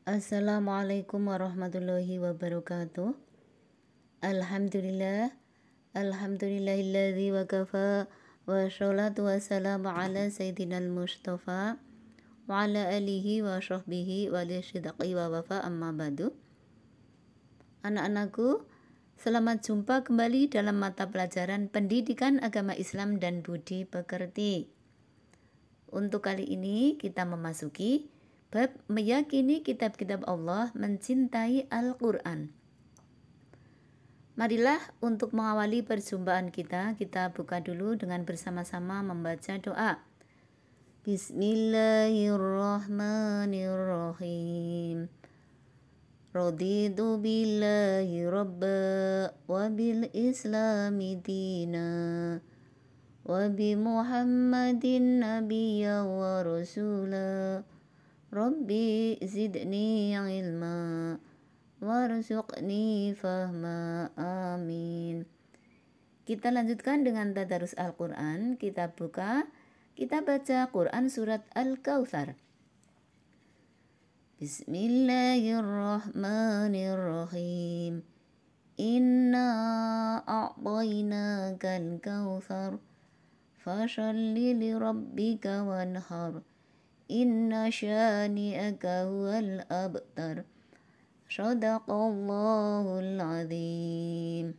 Assalamualaikum warahmatullahi wabarakatuh. Alhamdulillah. Alhamdulillahilladzi wa kafa wa sholatu wassalamu ala sayyidinal mustafa wa ala alihi wa sahbihi wa lisyidqi wa wafa amma ba'du. Anak-anakku, selamat jumpa kembali dalam mata pelajaran Pendidikan Agama Islam dan Budi Pekerti. Untuk kali ini kita memasuki bab meyakini kitab-kitab Allah, mencintai Al-Quran. Marilah untuk mengawali perjumpaan kita buka dulu dengan bersama-sama membaca doa. Bismillahirrahmanirrahim. Raditu billahi rabba wa bil islami dina wa bi Muhammadin nabiyya wa rasula. Rabbi zidni ilma warzuqni fahma, amin. Kita lanjutkan dengan tadarus Al-Quran. Kita buka, kita baca Quran surat Al-Kautsar. Bismillahirrahmanirrahim. Inna a'tainakal kautsar fasholli li rabbika wanhar. Inna syani'aka huwal abtar. Shadaqallahul azim.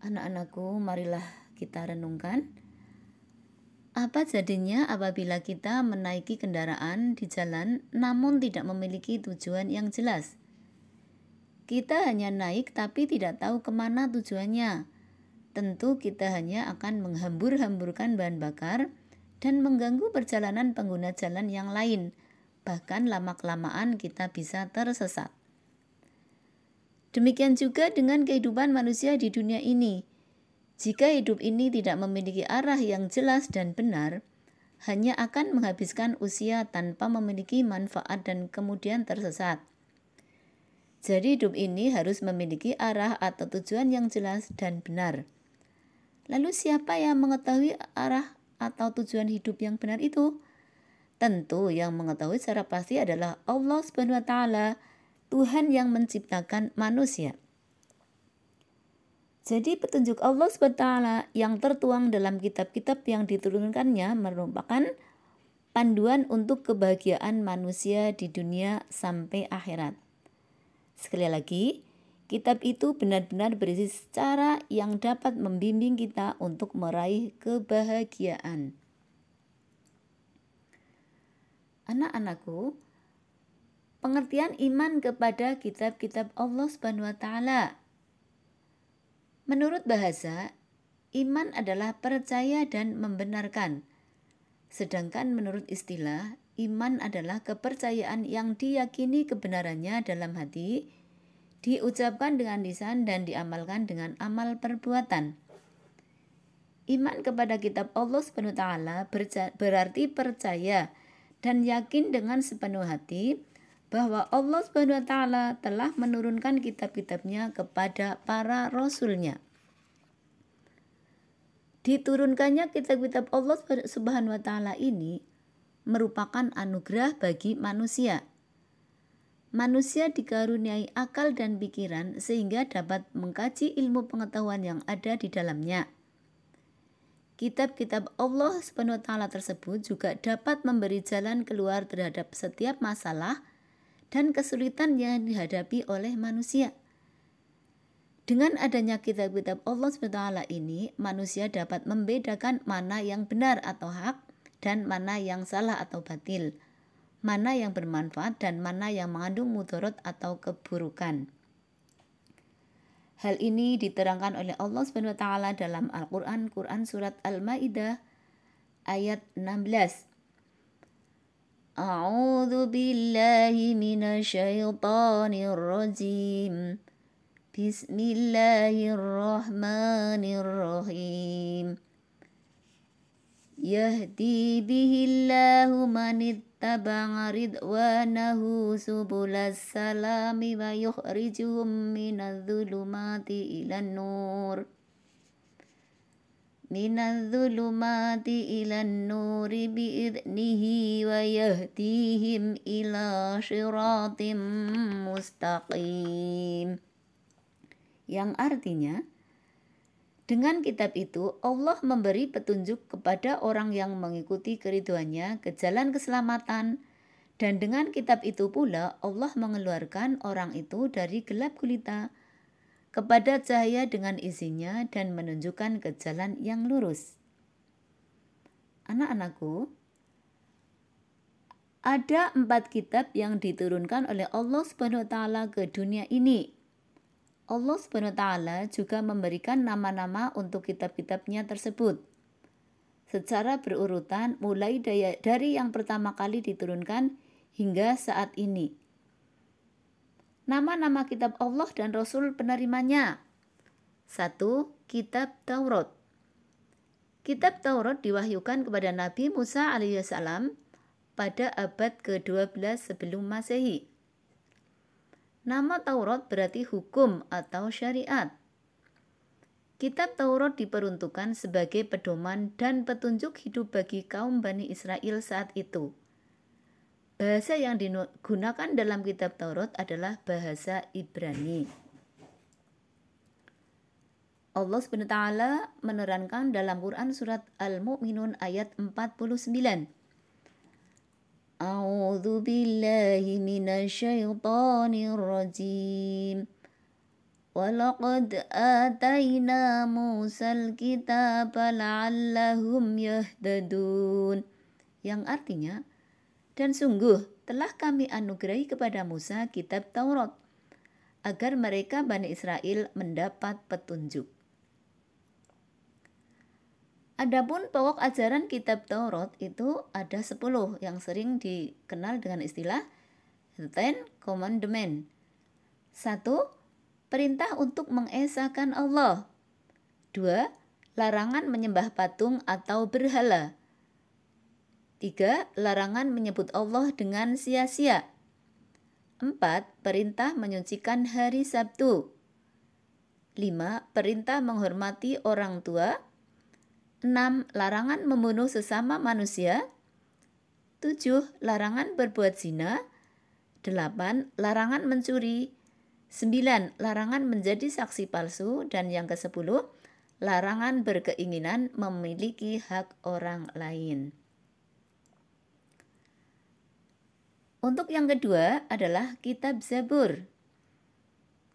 Anak-anakku, marilah kita renungkan. Apa jadinya apabila kita menaiki kendaraan di jalan namun tidak memiliki tujuan yang jelas? Kita hanya naik tapi tidak tahu kemana tujuannya. Tentu kita hanya akan menghambur-hamburkan bahan bakar dan mengganggu perjalanan pengguna jalan yang lain. Bahkan lama-kelamaan kita bisa tersesat. Demikian juga dengan kehidupan manusia di dunia ini. Jika hidup ini tidak memiliki arah yang jelas dan benar, hanya akan menghabiskan usia tanpa memiliki manfaat dan kemudian tersesat. Jadi hidup ini harus memiliki arah atau tujuan yang jelas dan benar. Lalu siapa yang mengetahui arah atau tujuan hidup yang benar itu? Tentu yang mengetahui secara pasti adalah Allah Subhanahu wa Ta'ala, Tuhan yang menciptakan manusia. Jadi petunjuk Allah Subhanahu wa Ta'ala yang tertuang dalam kitab-kitab yang diturunkannya merupakan panduan untuk kebahagiaan manusia di dunia sampai akhirat. Sekali lagi, kitab itu benar-benar berisi cara yang dapat membimbing kita untuk meraih kebahagiaan. Anak-anakku, pengertian iman kepada kitab-kitab Allah Subhanahu wa Ta'ala. Menurut bahasa, iman adalah percaya dan membenarkan. Sedangkan menurut istilah, iman adalah kepercayaan yang diyakini kebenarannya dalam hati, diucapkan dengan lisan dan diamalkan dengan amal perbuatan. Iman kepada kitab Allah Subhanahu wa Ta'ala berarti percaya dan yakin dengan sepenuh hati bahwa Allah Subhanahu wa Ta'ala telah menurunkan kitab-kitabnya kepada para rasulnya. Diturunkannya kitab-kitab Allah Subhanahu wa Ta'ala ini merupakan anugerah bagi manusia. Manusia dikaruniai akal dan pikiran sehingga dapat mengkaji ilmu pengetahuan yang ada di dalamnya. Kitab-kitab Allah Subhanahu wa Ta'ala tersebut juga dapat memberi jalan keluar terhadap setiap masalah dan kesulitan yang dihadapi oleh manusia. Dengan adanya kitab-kitab Allah Subhanahu wa Ta'ala ini, manusia dapat membedakan mana yang benar atau hak dan mana yang salah atau batil, mana yang bermanfaat dan mana yang mengandung mudarat atau keburukan. Hal ini diterangkan oleh Allah Subhanahu wa Ta'ala dalam Al-Quran, Quran surat Al-Maidah ayat 16. A'udzu billahi minasyaitonir rajim. Bismillahirrahmanirrahim. Yahdi bihillahu manittaba'a ridwanahu subulas salami wa yukhrijuhum minadh-dhulumati ilan nur. minadh-dhulumati ilan nuri bi'idnihi wa yahdihim ila syiratim mustaqim. Yang artinya, dengan kitab itu Allah memberi petunjuk kepada orang yang mengikuti keridhoannya ke jalan keselamatan, dan dengan kitab itu pula Allah mengeluarkan orang itu dari gelap gulita kepada cahaya dengan izinnya dan menunjukkan ke jalan yang lurus. Anak-anakku, ada 4 kitab yang diturunkan oleh Allah Subhanahu wa Ta'ala ke dunia ini. Allah Subhanahu wa Ta'ala juga memberikan nama-nama untuk kitab-kitabnya tersebut secara berurutan mulai dari yang pertama kali diturunkan hingga saat ini. Nama-nama kitab Allah dan Rasul penerimanya. 1. Kitab Taurat. Kitab Taurat diwahyukan kepada Nabi Musa alaihissalam pada abad ke-12 sebelum Masehi. Nama Taurat berarti hukum atau syariat. Kitab Taurat diperuntukkan sebagai pedoman dan petunjuk hidup bagi kaum Bani Israel saat itu. Bahasa yang digunakan dalam kitab Taurat adalah bahasa Ibrani. Allah SWT menerangkan dalam Quran surat Al-Mu'minun ayat 49. A'udzu billahi minasyaitonir rajim. Walaqad atayna Musal kitaba la'allahum yahtadun. Yang artinya, dan sungguh telah kami anugerahi kepada Musa kitab Taurat agar mereka Bani Israel mendapat petunjuk. Adapun pokok ajaran kitab Taurat itu ada 10 yang sering dikenal dengan istilah The Ten Commandments. 1. Perintah untuk mengesahkan Allah. 2. Larangan menyembah patung atau berhala. 3. Larangan menyebut Allah dengan sia-sia. 4. Perintah menyucikan hari Sabtu. 5. Perintah menghormati orang tua. 6. Larangan membunuh sesama manusia. 7. Larangan berbuat zina. 8. Larangan mencuri. 9. Larangan menjadi saksi palsu. Dan yang ke-10, larangan berkeinginan memiliki hak orang lain. Untuk yang kedua adalah kitab Zabur.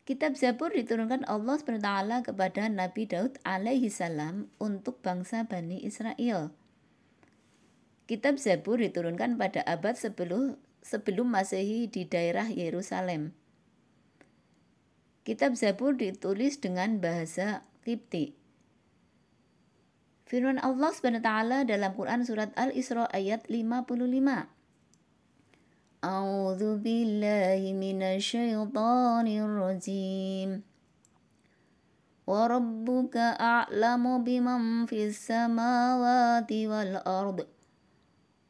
Kitab Zabur diturunkan Allah SWT kepada Nabi Daud alaihissalam untuk bangsa Bani Israel. Kitab Zabur diturunkan pada abad sebelum Masehi di daerah Yerusalem. Kitab Zabur ditulis dengan bahasa Qibti. Firman Allah SWT dalam Quran surat Al-Isra ayat 55. A'udzu billahi minasyaitonir rajim. Wa rabbuka a'lamu biman fis samawati wal ard.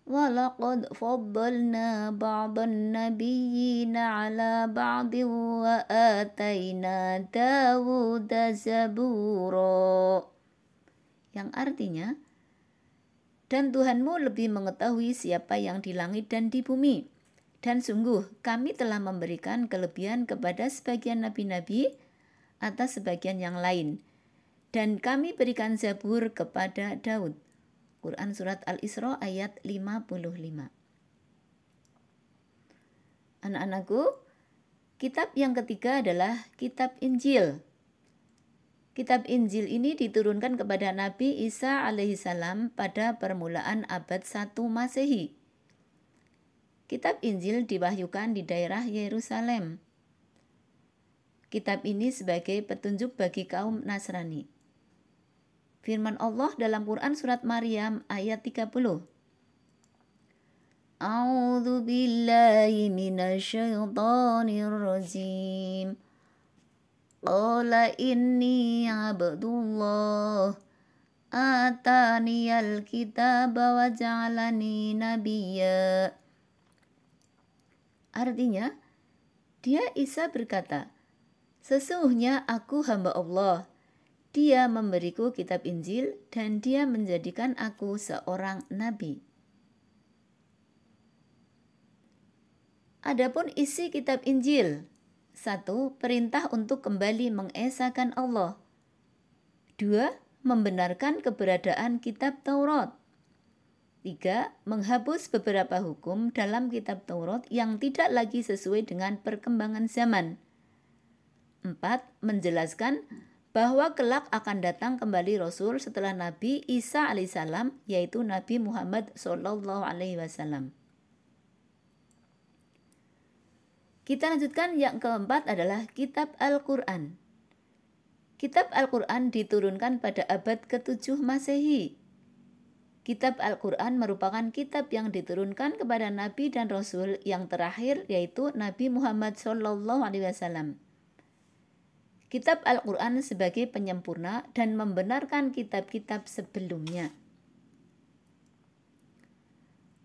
Wa laqad faddalna ba'dan nabiyyina 'ala ba'din wa atayna Dawuda zabura. Yang artinya, dan Tuhanmu lebih mengetahui siapa yang di langit dan di bumi. Dan sungguh kami telah memberikan kelebihan kepada sebagian nabi-nabi atas sebagian yang lain. Dan kami berikan Zabur kepada Daud. Quran surat Al-Isra ayat 55. Anak-anakku, kitab yang ketiga adalah kitab Injil. Kitab Injil ini diturunkan kepada Nabi Isa alaihissalam pada permulaan abad 1 Masehi. Kitab Injil diwahyukan di daerah Yerusalem. Kitab ini sebagai petunjuk bagi kaum Nasrani. Firman Allah dalam Quran surat Maryam ayat 30. A'udzu billahi minasyaitonir rajim. Qala inni abdullah ataniyal kitaba wa ja'alani nabiyya. Artinya, dia Isa berkata, sesungguhnya aku hamba Allah, Dia memberiku kitab Injil dan dia menjadikan aku seorang nabi. Adapun isi kitab Injil: 1. Perintah untuk kembali mengesahkan Allah. 2. Membenarkan keberadaan kitab Taurat. 3. Menghapus beberapa hukum dalam kitab Taurat yang tidak lagi sesuai dengan perkembangan zaman. 4. Menjelaskan bahwa kelak akan datang kembali Rasul setelah Nabi Isa alaihissalam, yaitu Nabi Muhammad SAW. Kita lanjutkan, yang keempat adalah Kitab Al-Quran. Kitab Al-Quran diturunkan pada abad ke-7 Masehi. Kitab Al-Quran merupakan kitab yang diturunkan kepada Nabi dan Rasul yang terakhir, yaitu Nabi Muhammad SAW. Kitab Al-Quran sebagai penyempurna dan membenarkan kitab-kitab sebelumnya.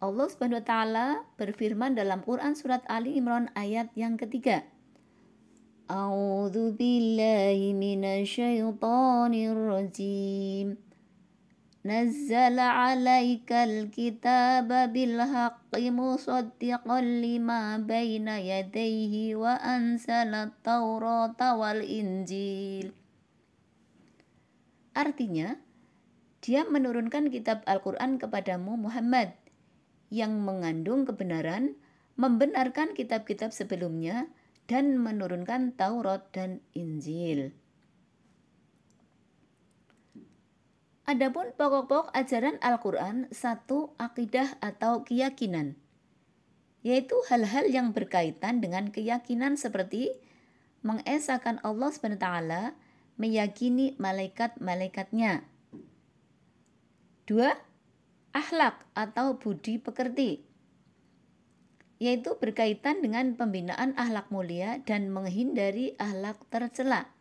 Allah Subhanahu wa taala berfirman dalam Quran surat Ali Imran ayat yang ketiga. A'udzu billahi minasyaitonir rajim. Nazzala 'alaikal kitaba bil haqqi musaddiqan lima baina yadayhi wa anzalat taurata wal injil. Artinya, Dia menurunkan kitab Al-Quran kepadamu Muhammad yang mengandung kebenaran, membenarkan kitab-kitab sebelumnya, dan menurunkan Taurat dan Injil. Adapun pokok-pokok ajaran Al-Quran: 1. Akidah atau keyakinan, yaitu hal-hal yang berkaitan dengan keyakinan seperti mengesahkan Allah SWT, meyakini malaikat-malaikatnya. 2. Akhlak atau budi pekerti, yaitu berkaitan dengan pembinaan akhlak mulia dan menghindari akhlak tercela.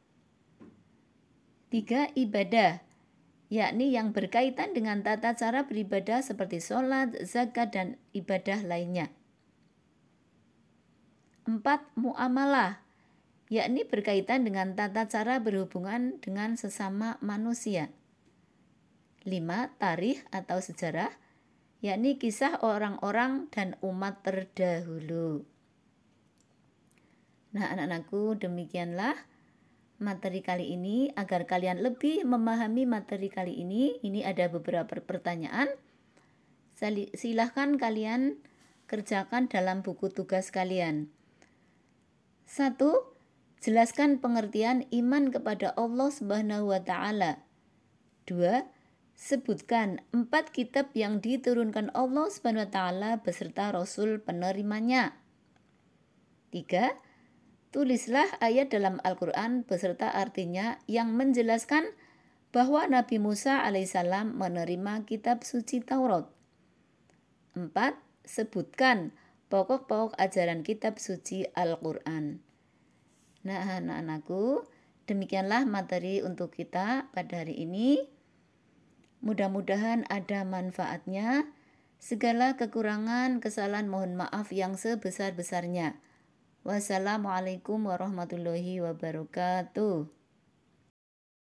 3. Ibadah, yakni yang berkaitan dengan tata cara beribadah seperti sholat, zakat, dan ibadah lainnya. 4. Muamalah, yakni berkaitan dengan tata cara berhubungan dengan sesama manusia. 5. Tarikh atau sejarah, yakni kisah orang-orang dan umat terdahulu. Nah, anak-anakku, demikianlah materi kali ini. Agar kalian lebih memahami materi kali ini ada beberapa pertanyaan. Silahkan kalian kerjakan dalam buku tugas kalian. 1. Jelaskan pengertian iman kepada Allah Subhanahu wa taala. 2. Sebutkan 4 kitab yang diturunkan Allah Subhanahu wa taala beserta Rasul penerimanya. 3. Tulislah ayat dalam Al-Quran beserta artinya yang menjelaskan bahwa Nabi Musa alaihissalam menerima kitab suci Taurat. 4. Sebutkan pokok-pokok ajaran kitab suci Al-Quran. Nah, anak-anakku, demikianlah materi untuk kita pada hari ini. Mudah-mudahan ada manfaatnya. Segala kekurangan, kesalahan mohon maaf yang sebesar-besarnya. Wassalamualaikum warahmatullahi wabarakatuh.